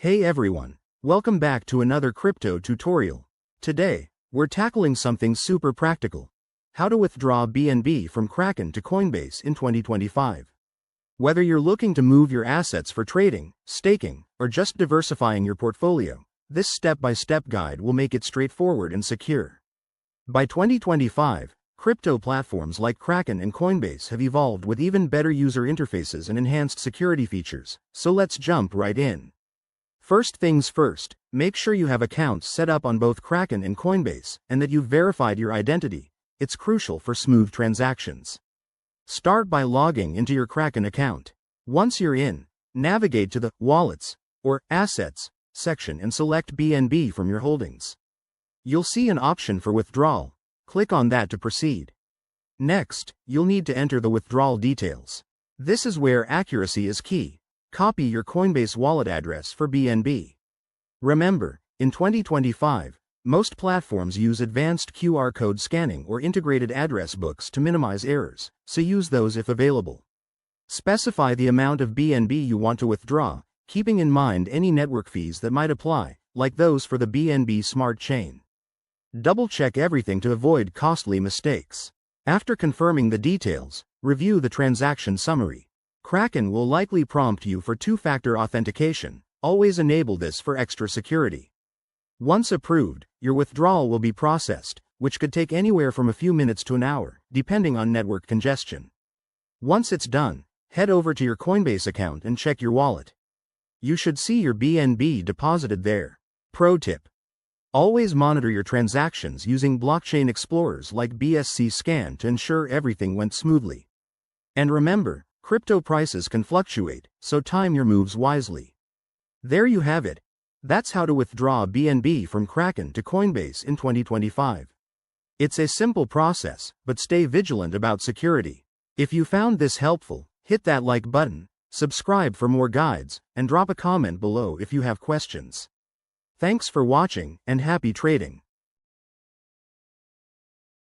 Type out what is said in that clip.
Hey everyone, welcome back to another crypto tutorial. Today, we're tackling something super practical. How to withdraw BNB from Kraken to Coinbase in 2025. Whether you're looking to move your assets for trading, staking, or just diversifying your portfolio, this step-by-step guide will make it straightforward and secure. By 2025, crypto platforms like Kraken and Coinbase have evolved with even better user interfaces and enhanced security features, so let's jump right in. First things first, make sure you have accounts set up on both Kraken and Coinbase, and that you've verified your identity. It's crucial for smooth transactions. Start by logging into your Kraken account. Once you're in, navigate to the Wallets, or Assets, section and select BNB from your holdings. You'll see an option for withdrawal. Click on that to proceed. Next, you'll need to enter the withdrawal details. This is where accuracy is key. Copy your Coinbase wallet address for BNB. Remember, in 2025, most platforms use advanced QR code scanning or integrated address books to minimize errors, so use those if available. Specify the amount of BNB you want to withdraw, keeping in mind any network fees that might apply, like those for the BNB Smart Chain. Double-check everything to avoid costly mistakes. After confirming the details, review the transaction summary. Kraken will likely prompt you for two-factor authentication. Always enable this for extra security. Once approved, your withdrawal will be processed, which could take anywhere from a few minutes to an hour, depending on network congestion. Once it's done, head over to your Coinbase account and check your wallet. You should see your BNB deposited there. Pro tip: always monitor your transactions using blockchain explorers like BSC Scan to ensure everything went smoothly. And remember, crypto prices can fluctuate, so time your moves wisely. There you have it. That's how to withdraw BNB from Kraken to Coinbase in 2025. It's a simple process, but stay vigilant about security. If you found this helpful, hit that like button, subscribe for more guides, and drop a comment below if you have questions. Thanks for watching, and happy trading.